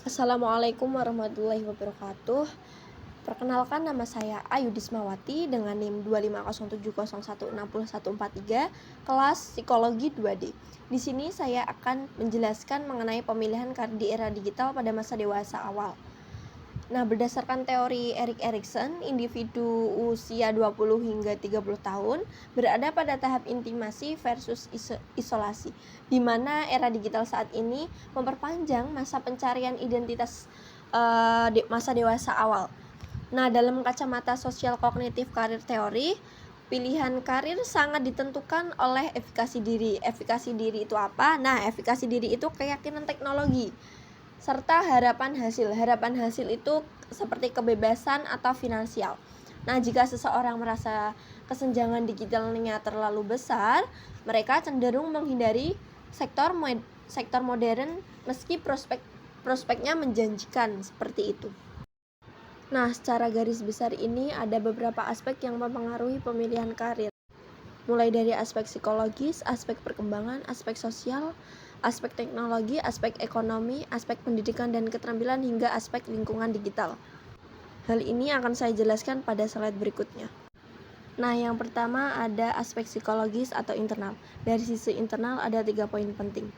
Assalamualaikum warahmatullahi wabarakatuh. Perkenalkan, nama saya Ayu Dismawati dengan NIM 25070160143, kelas Psikologi 2D. Di sini saya akan menjelaskan mengenai pemilihan karir di era digital pada masa dewasa awal. Nah, berdasarkan teori Erik Erikson, individu usia 20 hingga 30 tahun berada pada tahap intimasi versus isolasi, di mana era digital saat ini memperpanjang masa pencarian identitas masa dewasa awal. Nah, dalam kacamata sosial kognitif karir teori, pilihan karir sangat ditentukan oleh efikasi diri. Efikasi diri itu apa? Nah, efikasi diri itu keyakinan teknologi serta harapan hasil. Harapan hasil itu seperti kebebasan atau finansial. Nah, jika seseorang merasa kesenjangan digitalnya terlalu besar, mereka cenderung menghindari sektor modern meski prospeknya menjanjikan seperti itu. Nah, secara garis besar ini ada beberapa aspek yang mempengaruhi pemilihan karir. Mulai dari aspek psikologis, aspek perkembangan, aspek sosial, aspek teknologi, aspek ekonomi, aspek pendidikan dan keterampilan, hingga aspek lingkungan digital. Hal ini akan saya jelaskan pada slide berikutnya. Nah, yang pertama ada aspek psikologis atau internal. Dari sisi internal ada 3 poin penting.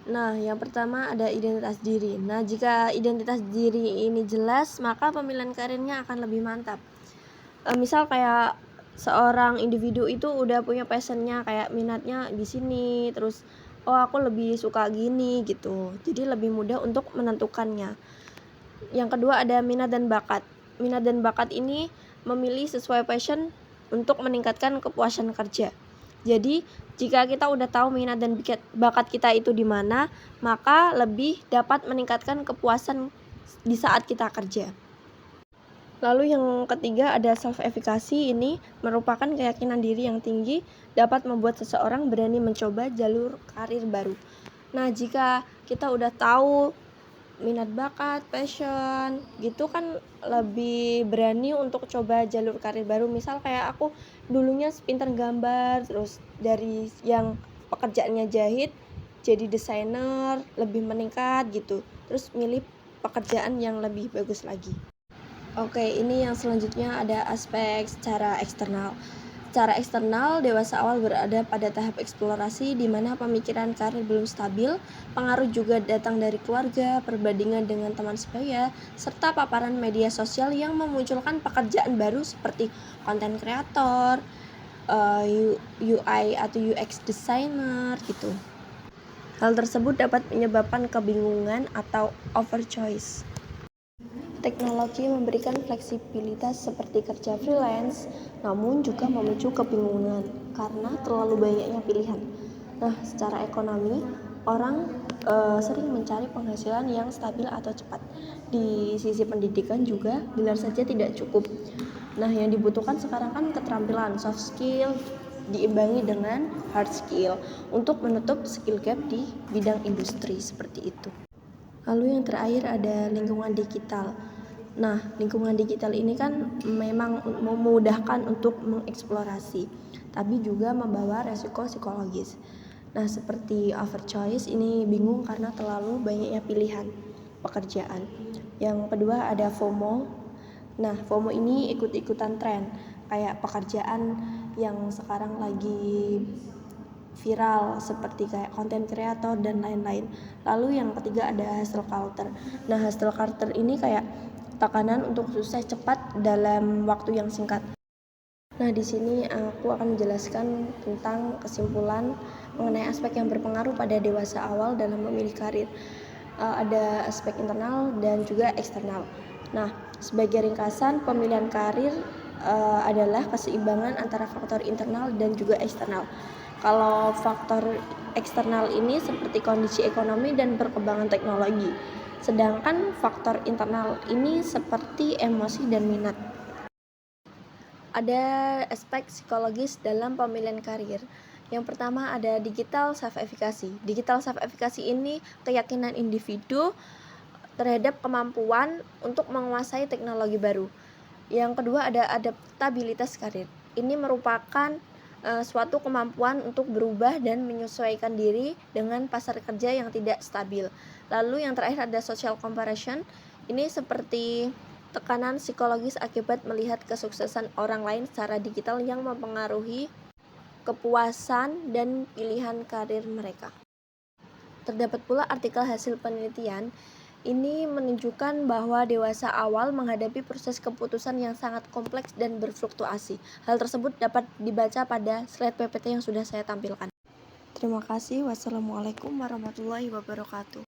Nah, yang pertama ada identitas diri. Nah, jika identitas diri ini jelas, maka pemilihan karirnya akan lebih mantap. Misal kayak seorang individu itu udah punya passionnya, kayak minatnya di sini, terus aku lebih suka gini gitu, jadi lebih mudah untuk menentukannya. Yang kedua ada minat dan bakat. Minat dan bakat ini memilih sesuai passion untuk meningkatkan kepuasan kerja. Jadi jika kita udah tahu minat dan bakat kita itu di mana, maka lebih dapat meningkatkan kepuasan di saat kita kerja. Lalu yang ketiga ada self-efficacy. Ini merupakan keyakinan diri yang tinggi dapat membuat seseorang berani mencoba jalur karir baru. Nah, jika kita udah tahu minat bakat, passion gitu kan lebih berani untuk coba jalur karir baru. Misal kayak aku dulunya pinter gambar, terus dari yang pekerjaannya jahit jadi desainer, lebih meningkat gitu, terus milih pekerjaan yang lebih bagus lagi. Oke, ini yang selanjutnya ada aspek secara eksternal. Secara eksternal, dewasa awal berada pada tahap eksplorasi di mana pemikiran karir belum stabil, pengaruh juga datang dari keluarga, perbandingan dengan teman sebaya, serta paparan media sosial yang memunculkan pekerjaan baru seperti konten kreator, UI atau UX designer gitu. Hal tersebut dapat menyebabkan kebingungan atau overchoice. Teknologi memberikan fleksibilitas seperti kerja freelance, namun juga memicu kebingungan karena terlalu banyaknya pilihan. Nah, secara ekonomi, orang sering mencari penghasilan yang stabil atau cepat. Di sisi pendidikan juga, gelar saja tidak cukup. Nah, yang dibutuhkan sekarang kan keterampilan soft skill diimbangi dengan hard skill untuk menutup skill gap di bidang industri seperti itu. Lalu yang terakhir ada lingkungan digital. Nah, lingkungan digital ini kan memang memudahkan untuk mengeksplorasi, tapi juga membawa resiko psikologis. Nah, seperti overchoice, ini bingung karena terlalu banyaknya pilihan pekerjaan. Yang kedua ada FOMO. Nah, FOMO ini ikut-ikutan tren, kayak pekerjaan yang sekarang lagi viral seperti kayak konten kreator dan lain-lain. Lalu yang ketiga ada hustle culture. Nah, hustle culture ini kayak tekanan untuk sukses cepat dalam waktu yang singkat. Nah, di sini aku akan menjelaskan tentang kesimpulan mengenai aspek yang berpengaruh pada dewasa awal dalam memilih karir. Ada aspek internal dan juga eksternal. Nah, sebagai ringkasan, pemilihan karir adalah keseimbangan antara faktor internal dan juga eksternal. Kalau faktor eksternal ini seperti kondisi ekonomi dan perkembangan teknologi, sedangkan faktor internal ini seperti emosi dan minat. Ada aspek psikologis dalam pemilihan karir. Yang pertama ada digital self-efficacy. Digital self-efficacy ini keyakinan individu terhadap kemampuan untuk menguasai teknologi baru. Yang kedua ada adaptabilitas karir. Ini merupakan suatu kemampuan untuk berubah dan menyesuaikan diri dengan pasar kerja yang tidak stabil. Lalu yang terakhir ada social comparison. Ini seperti tekanan psikologis akibat melihat kesuksesan orang lain secara digital yang mempengaruhi kepuasan dan pilihan karir mereka. Terdapat pula artikel hasil penelitian. Ini menunjukkan bahwa dewasa awal menghadapi proses keputusan yang sangat kompleks dan berfluktuasi. Hal tersebut dapat dibaca pada slide PPT yang sudah saya tampilkan. Terima kasih. Wassalamualaikum warahmatullahi wabarakatuh.